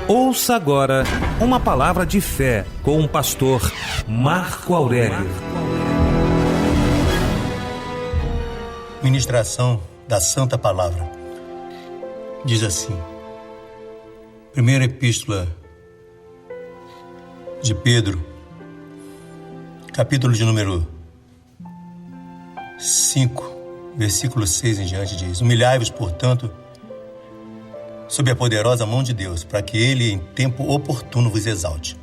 Ouça agora uma palavra de fé com o pastor Marco Aurélio. Ministração da Santa Palavra. Diz assim: Primeira Epístola de Pedro, capítulo de número 5, versículo 6 em diante, diz: Humilhai-vos, portanto, sob a poderosa mão de Deus, para que Ele, em tempo oportuno, vos exalte,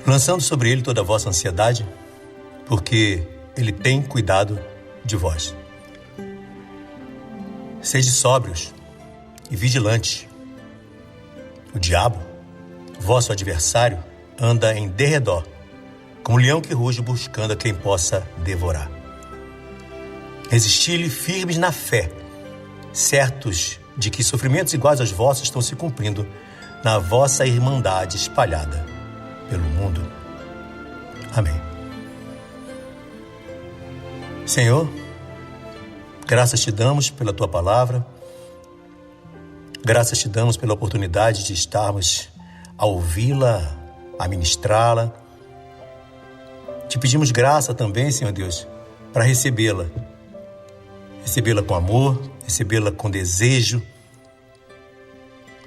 lançando sobre Ele toda a vossa ansiedade, porque Ele tem cuidado de vós. Sede sóbrios e vigilantes. O diabo, vosso adversário, anda em derredor, como leão que ruge buscando a quem possa devorar. Resisti-lhe firmes na fé, certos de que sofrimentos iguais aos vossos estão se cumprindo na vossa irmandade espalhada pelo mundo. Amém. Senhor, graças te damos pela tua palavra, graças te damos pela oportunidade de estarmos a ouvi-la, a ministrá-la. Te pedimos graça também, Senhor Deus, para recebê-la com amor, recebê-la com desejo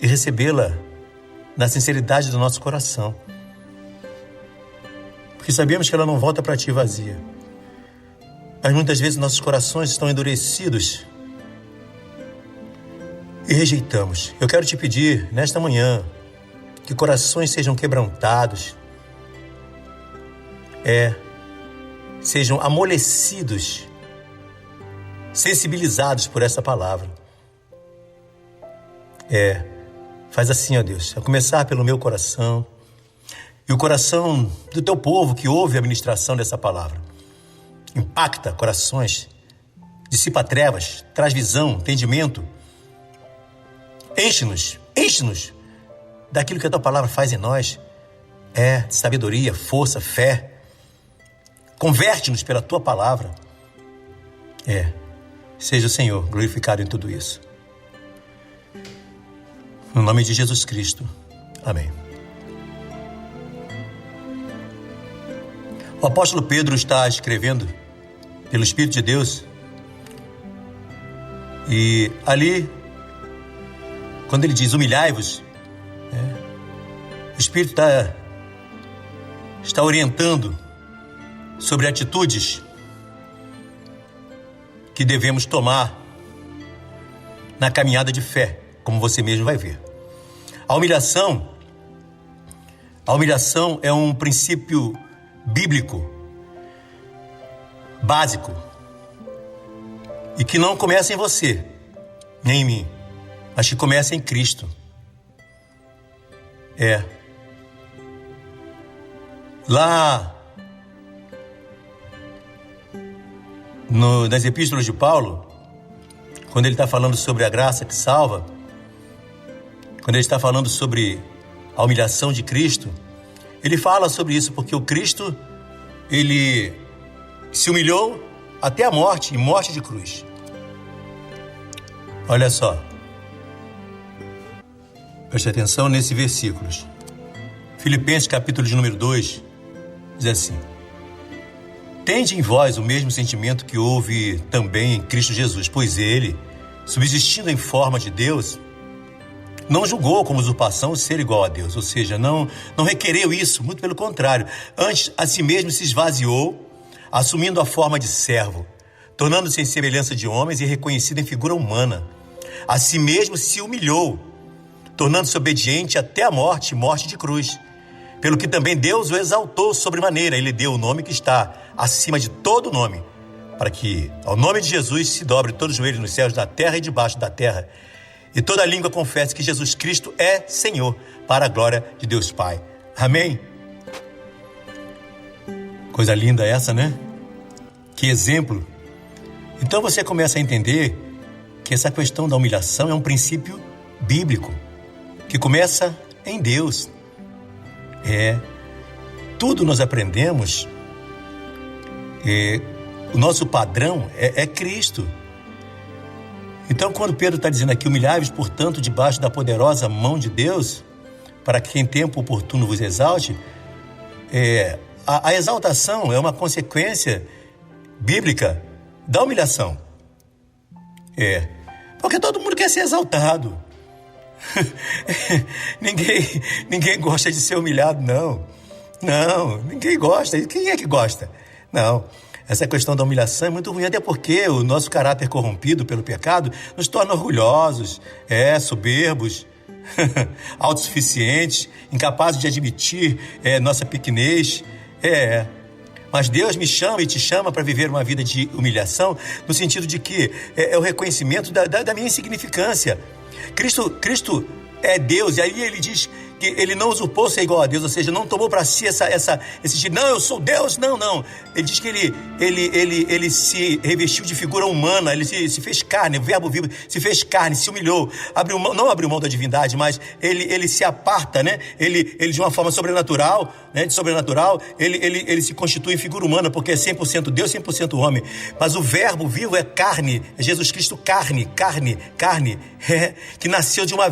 e recebê-la na sinceridade do nosso coração, porque sabemos que ela não volta para ti vazia. Mas muitas vezes nossos corações estão endurecidos e rejeitamos. Eu quero te pedir nesta manhã que corações sejam quebrantados, sejam amolecidos, sensibilizados por essa palavra. Faz assim, ó Deus, a começar pelo meu coração e o coração do teu povo que ouve a ministração dessa palavra. Impacta corações, dissipa trevas, traz visão, entendimento. Enche-nos daquilo que a tua palavra faz em nós, de sabedoria, força, fé. Converte-nos pela tua palavra. Seja o Senhor glorificado em tudo isso. No nome de Jesus Cristo. Amém. O apóstolo Pedro está escrevendo pelo Espírito de Deus. E ali, quando ele diz humilhai-vos, o Espírito está orientando sobre atitudes que devemos tomar na caminhada de fé, como você mesmo vai ver. A humilhação é um princípio bíblico, básico, e que não começa em você, nem em mim, mas que começa em Cristo. Lá nas epístolas de Paulo, quando ele está falando sobre a graça que salva, quando ele está falando sobre a humilhação de Cristo, ele fala sobre isso, porque o Cristo, ele se humilhou até a morte, e morte de cruz. Olha só, preste atenção nesses versículos. Filipenses capítulo de número 2, diz assim: Tende em vós o mesmo sentimento que houve também em Cristo Jesus, pois ele, subsistindo em forma de Deus, não julgou como usurpação ser igual a Deus, ou seja, não requereu isso, muito pelo contrário. Antes, a si mesmo se esvaziou, assumindo a forma de servo, tornando-se em semelhança de homens e reconhecido em figura humana. A si mesmo se humilhou, tornando-se obediente até a morte, morte de cruz. Pelo que também Deus o exaltou sobremaneira, ele deu o nome que está acima de todo nome, para que ao nome de Jesus se dobre todo o joelho nos céus, na terra e debaixo da terra, e toda língua confesse que Jesus Cristo é Senhor, para a glória de Deus Pai. Amém? Coisa linda essa, né? Que exemplo. Então você começa a entender que essa questão da humilhação é um princípio bíblico, que começa em Deus. Tudo nós aprendemos, o nosso padrão é Cristo. Então, quando Pedro está dizendo aqui, humilhai-vos, portanto, debaixo da poderosa mão de Deus, para que em tempo oportuno vos exalte, a exaltação é uma consequência bíblica da humilhação. Porque todo mundo quer ser exaltado. ninguém gosta de ser humilhado, não. Não, ninguém gosta. Quem é que gosta? Não. Essa questão da humilhação é muito ruim, até porque o nosso caráter corrompido pelo pecado nos torna orgulhosos, soberbos, autossuficientes, incapazes de admitir nossa pequenez. Mas Deus me chama e te chama para viver uma vida de humilhação, no sentido de que é o reconhecimento da minha insignificância. Cristo é Deus, e aí ele diz que ele não usurpou ser igual a Deus, ou seja, não tomou para si esse não, eu sou Deus, não. Ele diz que ele se revestiu de figura humana, ele se fez carne, o verbo vivo se fez carne, se humilhou, não abriu mão da divindade, mas ele se aparta, né? Ele de uma forma sobrenatural, né? Ele se constitui em figura humana, porque é 100% Deus, 100% homem. Mas o verbo vivo é carne, é Jesus Cristo carne, que nasceu de uma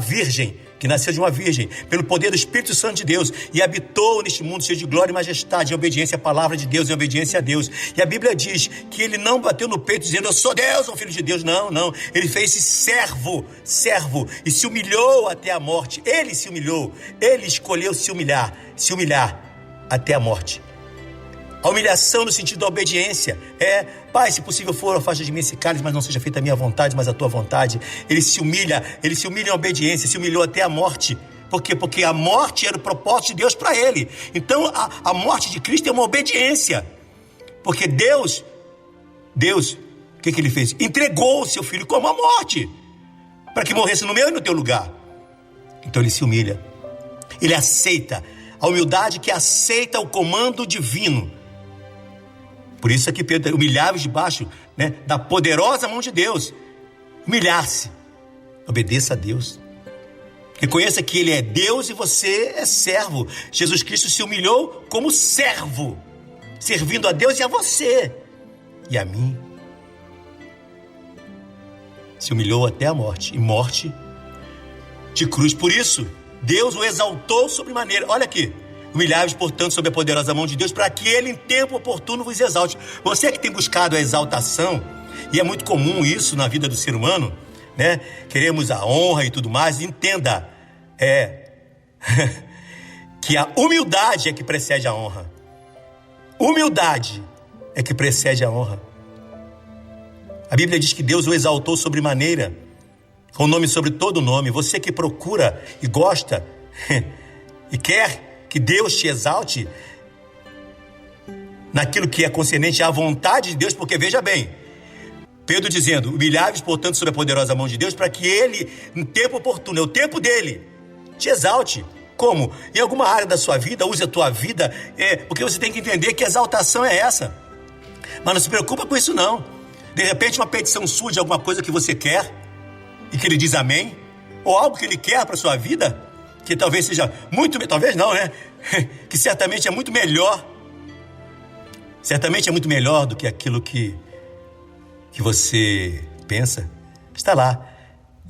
virgem, pelo poder do Espírito Santo de Deus, e habitou neste mundo cheio de glória e majestade, em obediência à palavra de Deus, em obediência a Deus. E a Bíblia diz que ele não bateu no peito dizendo, eu sou Deus, sou filho de Deus. Não. Ele fez-se servo, e se humilhou até a morte. Ele se humilhou, ele escolheu se humilhar até a morte. A humilhação no sentido da obediência Pai, se possível for, afasta de mim esse cálice, mas não seja feita a minha vontade, mas a tua vontade. Ele se humilha em obediência, se humilhou até a morte. Por quê? Porque a morte era o propósito de Deus para ele. Então, a morte de Cristo é uma obediência. Porque Deus, o que ele fez? Entregou o seu filho como a morte, para que morresse no meu e no teu lugar. Então, ele se humilha. Ele aceita. A humildade que aceita o comando divino. Por isso é que Pedro humilhava debaixo, né, da poderosa mão de Deus. Humilhar-se. Obedeça a Deus. Reconheça que ele é Deus e você é servo. Jesus Cristo se humilhou como servo, servindo a Deus e a você e a mim. Se humilhou até a morte, e morte de cruz. Por isso, Deus o exaltou sobremaneira. Olha aqui. Humilhai-vos, portanto, sob a poderosa mão de Deus, para que ele em tempo oportuno vos exalte. Você que tem buscado a exaltação, e é muito comum isso na vida do ser humano, né? Queremos a honra e tudo mais. Entenda, que a humildade é que precede a honra. Humildade é que precede a honra. A Bíblia diz que Deus o exaltou sobremaneira, com o nome sobre todo nome. Você que procura e gosta e quer que Deus te exalte naquilo que é concernente à vontade de Deus, porque veja bem, Pedro dizendo, humilhai-vos, portanto, sob a poderosa mão de Deus, para que ele, em tempo oportuno, é o tempo dele, te exalte. Como? Em alguma área da sua vida, use a tua vida, porque você tem que entender que exaltação é essa. Mas não se preocupa com isso não. De repente uma petição sua de alguma coisa que você quer, e que ele diz amém, ou algo que ele quer para sua vida, que talvez seja muito, talvez não, né? Que certamente é muito melhor. Certamente é muito melhor do que aquilo que você pensa. Está lá,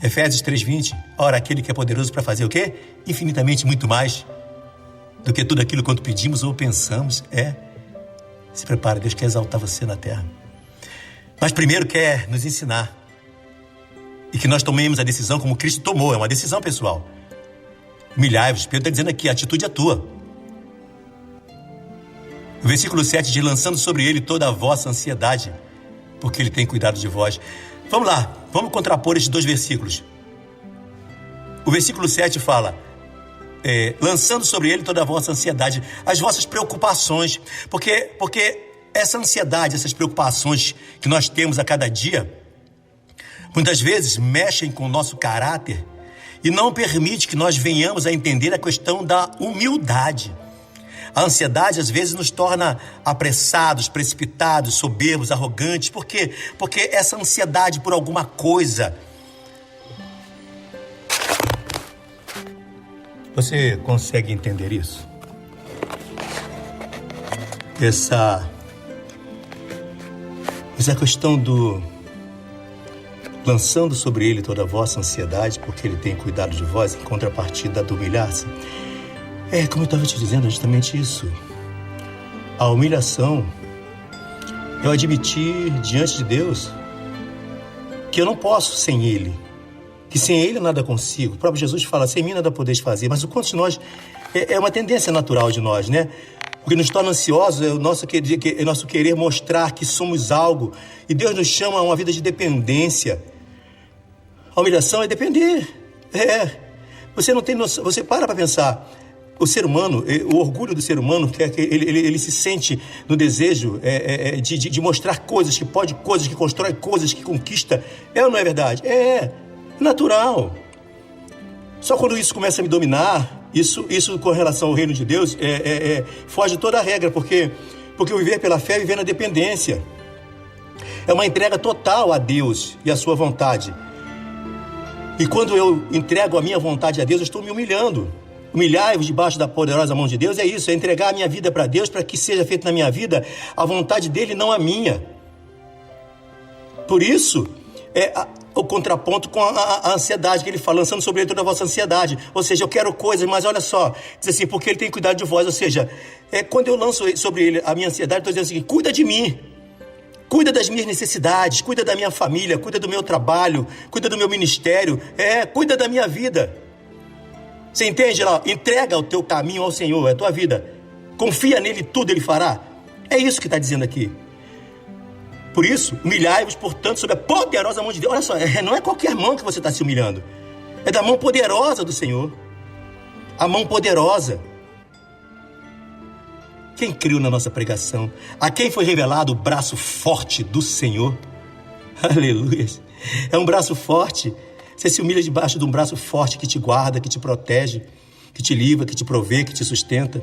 Efésios 3:20. Ora, aquele que é poderoso para fazer o quê? Infinitamente muito mais do que tudo aquilo quanto pedimos ou pensamos. Se prepara, Deus quer exaltar você na terra. Mas primeiro quer nos ensinar. E que nós tomemos a decisão como Cristo tomou. É uma decisão pessoal. Humilhai-vos. Pedro está dizendo aqui, a atitude é tua. O versículo 7 diz, lançando sobre ele toda a vossa ansiedade, porque ele tem cuidado de vós. Vamos lá, vamos contrapor estes dois versículos. O versículo 7 fala, lançando sobre ele toda a vossa ansiedade, as vossas preocupações, porque essa ansiedade, essas preocupações que nós temos a cada dia, muitas vezes mexem com o nosso caráter e não permite que nós venhamos a entender a questão da humildade. A ansiedade às vezes nos torna apressados, precipitados, soberbos, arrogantes. Por quê? Porque essa ansiedade por alguma coisa. Você consegue entender isso? Essa questão lançando sobre ele toda a vossa ansiedade, porque ele tem cuidado de vós, em contrapartida do humilhar-se. Como eu estava te dizendo, é justamente isso. A humilhação é eu admitir diante de Deus que eu não posso sem Ele, que sem Ele nada consigo. O próprio Jesus fala, sem mim nada podeis fazer, mas o quanto de nós é uma tendência natural de nós, né? O que nos torna ansiosos é o nosso querer mostrar que somos algo, e Deus nos chama a uma vida de dependência. A humilhação é depender. Você não tem noção, você para pensar. O ser humano, o orgulho do ser humano, que ele se sente no desejo de mostrar coisas, que pode coisas, que constrói coisas, que conquista. Ou não é verdade? É natural. Só quando isso começa a me dominar, isso com relação ao reino de Deus, foge toda a regra, porque o viver pela fé é viver na dependência. É uma entrega total a Deus e à sua vontade. E quando eu entrego a minha vontade a Deus, eu estou me humilhando. Humilhai-vos debaixo da poderosa mão de Deus, é isso, é entregar a minha vida para Deus, para que seja feita na minha vida a vontade dele, não a minha. Por isso, o contraponto com a ansiedade que ele fala, lançando sobre ele toda a vossa ansiedade. Ou seja, eu quero coisas, mas olha só, diz assim, porque ele tem cuidado de vós. Ou seja, quando eu lanço sobre ele a minha ansiedade, estou dizendo assim, cuida de mim. Cuida das minhas necessidades, cuida da minha família, cuida do meu trabalho, cuida do meu ministério, cuida da minha vida. Você entende lá? Entrega o teu caminho ao Senhor, é a tua vida. Confia nele, tudo ele fará. É isso que está dizendo aqui. Por isso, humilhai-vos, portanto, sob a poderosa mão de Deus. Olha só, não é qualquer mão que você está se humilhando. É da mão poderosa do Senhor. A mão poderosa. Quem criou na nossa pregação? A quem foi revelado o braço forte do Senhor? Aleluia. É um braço forte. Você se humilha debaixo de um braço forte que te guarda, que te protege, que te livra, que te provê, que te sustenta.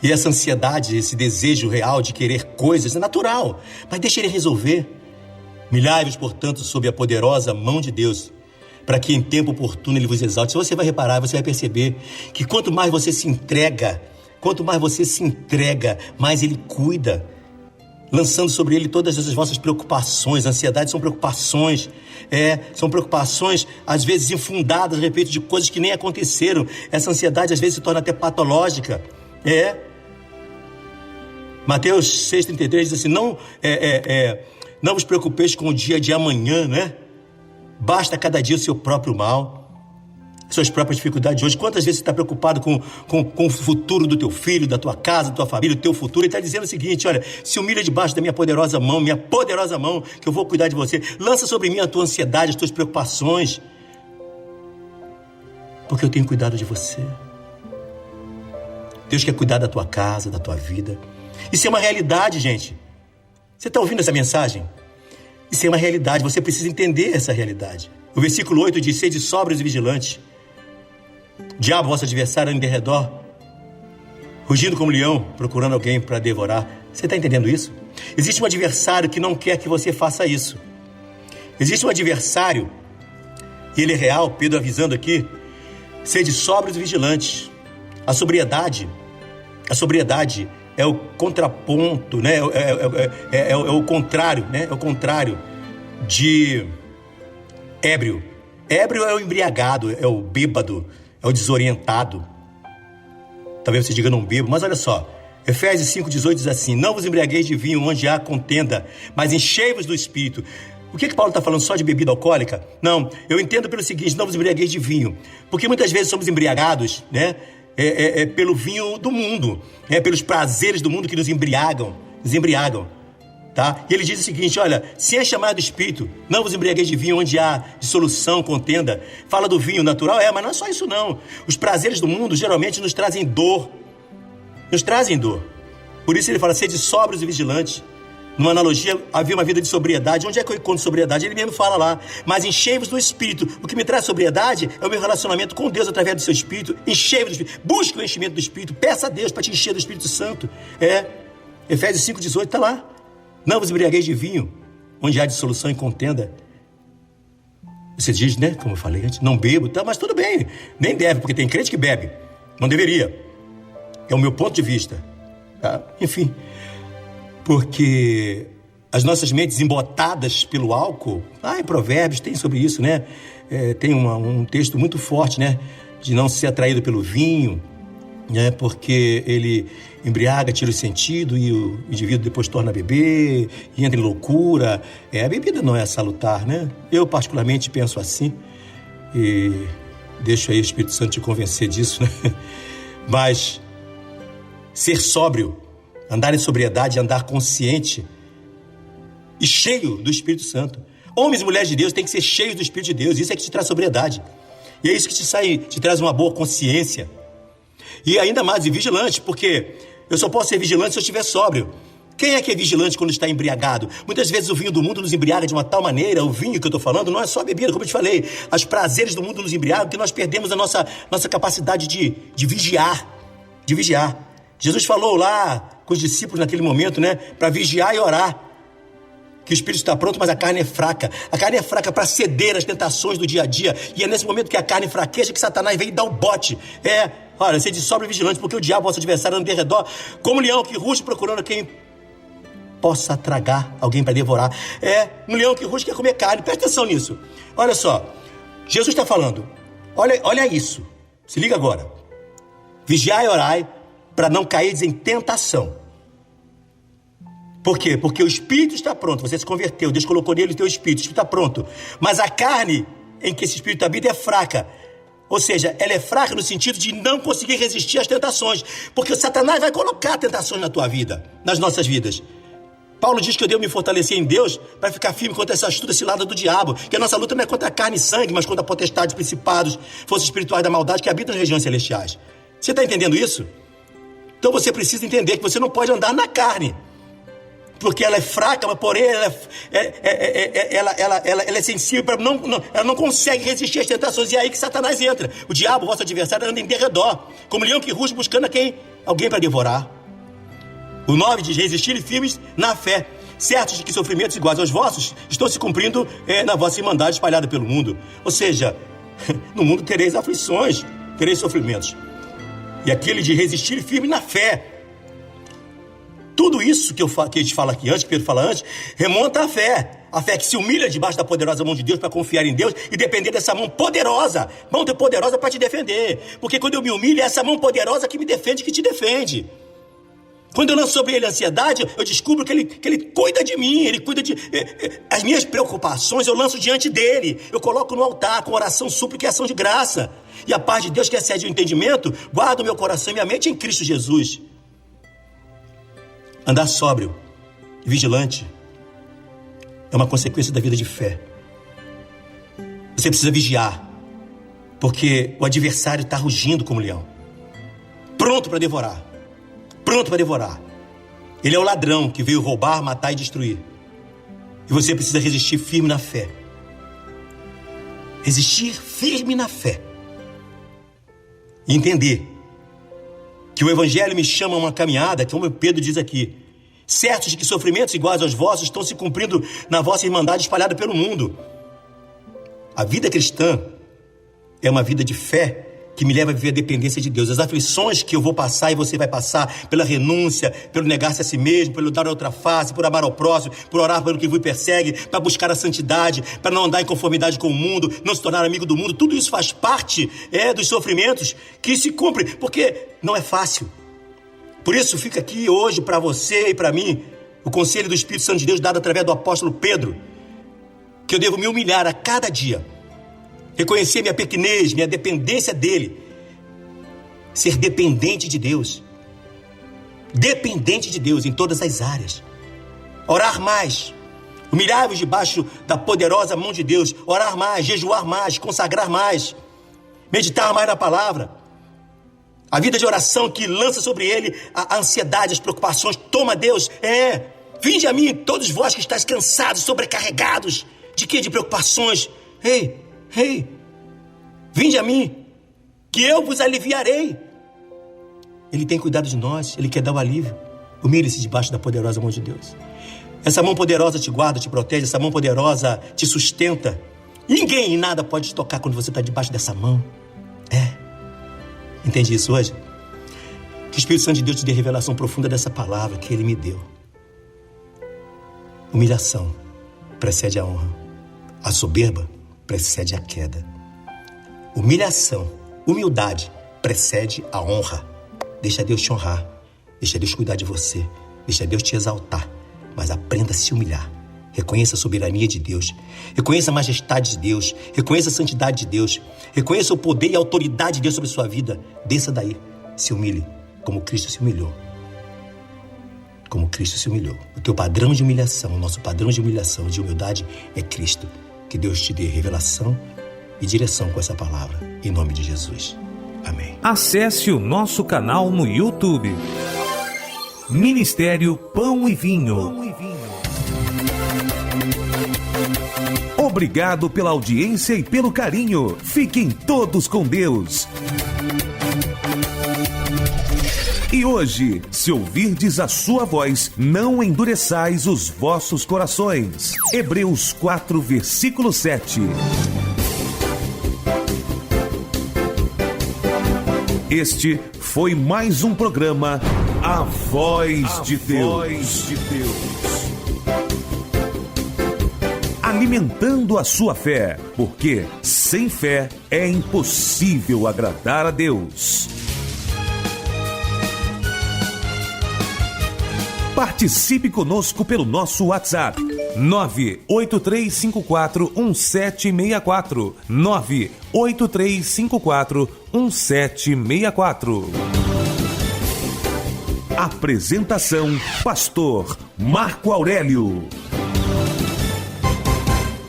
E essa ansiedade, esse desejo real de querer coisas é natural, mas deixa ele resolver. Humilhai-vos, portanto, sob a poderosa mão de Deus, para que em tempo oportuno ele vos exalte. Se você vai reparar, você vai perceber que quanto mais você se entrega, mais ele cuida, lançando sobre ele todas as vossas preocupações. Ansiedade são preocupações, às vezes infundadas a respeito de coisas que nem aconteceram. Essa ansiedade às vezes se torna até patológica. Mateus 6,33 diz assim, não vos preocupeis com o dia de amanhã, né? Basta cada dia o seu próprio mal, suas próprias dificuldades de hoje. Quantas vezes você está preocupado com o futuro do teu filho, da tua casa, da tua família, do teu futuro? Ele está dizendo o seguinte, olha, se humilha debaixo da minha poderosa mão, que eu vou cuidar de você. Lança sobre mim a tua ansiedade, as tuas preocupações, porque eu tenho cuidado de você. Deus quer cuidar da tua casa, da tua vida. Isso é uma realidade, gente. Você está ouvindo essa mensagem? Isso é uma realidade, você precisa entender essa realidade. O versículo 8 diz, sede sóbrios e vigilantes. O diabo, vosso adversário, anda em derredor, rugindo como leão, procurando alguém para devorar. Você está entendendo isso? Existe um adversário que não quer que você faça isso. Existe um adversário, e ele é real, Pedro avisando aqui, sede sóbrios e vigilantes. A sobriedade é o contraponto, né? É o contrário, né? É o contrário de ébrio. Ébrio é o embriagado, é o bêbado, é o desorientado. Talvez você diga não bebo, mas olha só. Efésios 5,18 diz assim, não vos embriagueis de vinho onde há contenda, mas enchei-vos do Espírito. O que Paulo está falando? Só de bebida alcoólica? Não, eu entendo pelo seguinte, não vos embriagueis de vinho. Porque muitas vezes somos embriagados, né? Pelo vinho do mundo, pelos prazeres do mundo que nos embriagam, tá? E ele diz o seguinte, olha, se é chamado Espírito, não vos embriagueis de vinho onde há dissolução, contenda. Fala do vinho natural, mas não é só isso não. Os prazeres do mundo geralmente nos trazem dor. Por isso ele fala, sede sóbrios e vigilantes. Numa analogia, havia uma vida de sobriedade. Onde é que eu encontro sobriedade? Ele mesmo fala lá. Mas enchei-vos do Espírito. O que me traz sobriedade é o meu relacionamento com Deus através do seu Espírito. Enchei-vos do Espírito. Busque o enchimento do Espírito. Peça a Deus para te encher do Espírito Santo. Efésios 5,18 está lá. Não vos embriagueis de vinho, onde há dissolução e contenda. Você diz, né? Como eu falei antes, não bebo, tá? Mas tudo bem. Nem deve, porque tem crente que bebe. Não deveria. É o meu ponto de vista. Tá? Enfim. Porque as nossas mentes embotadas pelo álcool. Em Provérbios tem sobre isso, né? Tem um texto muito forte, né? De não ser atraído pelo vinho, né? Porque ele embriaga, tira o sentido e o indivíduo depois torna a beber e entra em loucura. A bebida não é salutar, né? Eu particularmente penso assim e deixo aí o Espírito Santo te convencer disso, né? Mas ser sóbrio, andar em sobriedade, andar consciente e cheio do Espírito Santo. Homens e mulheres de Deus têm que ser cheios do Espírito de Deus. Isso é que te traz sobriedade. E é isso que te traz uma boa consciência. E ainda mais, vigilante, porque eu só posso ser vigilante se eu estiver sóbrio. Quem é que é vigilante quando está embriagado? Muitas vezes o vinho do mundo nos embriaga de uma tal maneira, o vinho que eu estou falando não é só a bebida, como eu te falei. Os prazeres do mundo nos embriagam, que nós perdemos a nossa capacidade de vigiar. De vigiar. Jesus falou lá com os discípulos naquele momento, né? Para vigiar e orar. Que o espírito está pronto, mas a carne é fraca. A carne é fraca para ceder às tentações do dia a dia. E é nesse momento que a carne fraqueja que Satanás vem e dá o bote. Olha, sede sóbrio e vigilante, porque o diabo, vosso adversário, anda em redor, como leão que ruge procurando quem possa tragar, alguém para devorar. Um leão que ruge quer comer carne. Presta atenção nisso. Olha só, Jesus está falando. Olha isso. Se liga agora. Vigiai e orai para não cairdes em tentação. Por quê? Porque o espírito está pronto. Você se converteu, Deus colocou nele o teu espírito. O espírito está pronto. Mas a carne em que esse espírito habita é fraca. Ou seja, ela é fraca no sentido de não conseguir resistir às tentações. Porque o Satanás vai colocar tentações na tua vida, nas nossas vidas. Paulo diz que eu devo me fortalecer em Deus para ficar firme contra essa astuta cilada do diabo. Que a nossa luta não é contra a carne e sangue, mas contra a potestade, principados, forças espirituais da maldade que habitam nas regiões celestiais. Você está entendendo isso? Então você precisa entender que você não pode andar na carne. Porque ela é fraca, mas porém ela é sensível, ela não consegue resistir às tentações. E é aí que Satanás entra. O diabo, vosso adversário, anda em derredor, como leão que ruge buscando alguém para devorar. O 9 diz: resistirem firmes na fé, certos de que sofrimentos iguais aos vossos estão se cumprindo na vossa irmandade espalhada pelo mundo. Ou seja, no mundo tereis aflições, tereis sofrimentos. E aquele de resistir firme na fé. Tudo isso que a gente fala aqui antes, que Pedro fala antes, remonta à fé. A fé que se humilha debaixo da poderosa mão de Deus para confiar em Deus e depender dessa mão poderosa. Mão poderosa para te defender. Porque quando eu me humilho, é essa mão poderosa que me defende, que te defende. Quando eu lanço sobre ele a ansiedade, eu descubro que ele cuida de mim, ele cuida de... As minhas preocupações eu lanço diante dele. Eu coloco no altar com oração, súplica e ação de graça. E a paz de Deus, que excede o entendimento, guarda o meu coração e minha mente em Cristo Jesus. Andar sóbrio e vigilante é uma consequência da vida de fé. Você precisa vigiar, porque o adversário está rugindo como leão, pronto para devorar. Pronto para devorar. Ele é o ladrão que veio roubar, matar e destruir. E você precisa resistir firme na fé. Resistir firme na fé. E entender que o Evangelho me chama a uma caminhada, como Pedro diz aqui, certos de que sofrimentos iguais aos vossos estão se cumprindo na vossa irmandade espalhada pelo mundo. A vida cristã é uma vida de fé que me leva a viver a dependência de Deus. As aflições que eu vou passar e você vai passar, pela renúncia, pelo negar-se a si mesmo, pelo dar a outra face, por amar ao próximo, por orar pelo que vos persegue, para buscar a santidade, para não andar em conformidade com o mundo, não se tornar amigo do mundo, tudo isso faz parte dos sofrimentos que se cumprem, porque não é fácil. Por isso fica aqui hoje para você e para mim o conselho do Espírito Santo de Deus dado através do apóstolo Pedro, que eu devo me humilhar a cada dia, reconhecer minha pequenez, minha dependência dele, ser dependente de Deus em todas as áreas, orar mais, humilhar-vos debaixo da poderosa mão de Deus, orar mais, jejuar mais, consagrar mais, meditar mais na palavra, a vida de oração que lança sobre ele a ansiedade, as preocupações. Toma, Deus, vinde a mim todos vós que estáis cansados, sobrecarregados, de quê? De preocupações. Ei, vinde a mim, que eu vos aliviarei. Ele tem cuidado de nós, ele quer dar o alívio. Humilhe-se debaixo da poderosa mão de Deus. Essa mão poderosa te guarda, te protege, essa mão poderosa te sustenta. Ninguém e nada pode te tocar quando você está debaixo dessa mão. Entende isso hoje? Que o Espírito Santo de Deus te dê revelação profunda dessa palavra que ele me deu. Humilhação precede a honra. A soberba precede a queda. Humildade precede a honra. Deixa Deus te honrar. Deixa Deus cuidar de você. Deixa Deus te exaltar. Mas aprenda a se humilhar. Reconheça a soberania de Deus. Reconheça a majestade de Deus. Reconheça a santidade de Deus. Reconheça o poder e a autoridade de Deus sobre a sua vida. Desça daí. Se humilhe como Cristo se humilhou. Como Cristo se humilhou. O teu padrão de humilhação, o nosso padrão de humilhação, de humildade é Cristo. Que Deus te dê revelação e direção com essa palavra. Em nome de Jesus. Amém. Acesse o nosso canal no YouTube. Ministério Pão e Vinho. Obrigado pela audiência e pelo carinho. Fiquem todos com Deus. E hoje, se ouvirdes a sua voz, não endureçais os vossos corações. Hebreus 4, versículo 7. Este foi mais um programa A Voz de Deus. Alimentando a sua fé, porque sem fé é impossível agradar a Deus. Participe conosco pelo nosso WhatsApp 983541764 983541764. Apresentação: Pastor Marco Aurélio.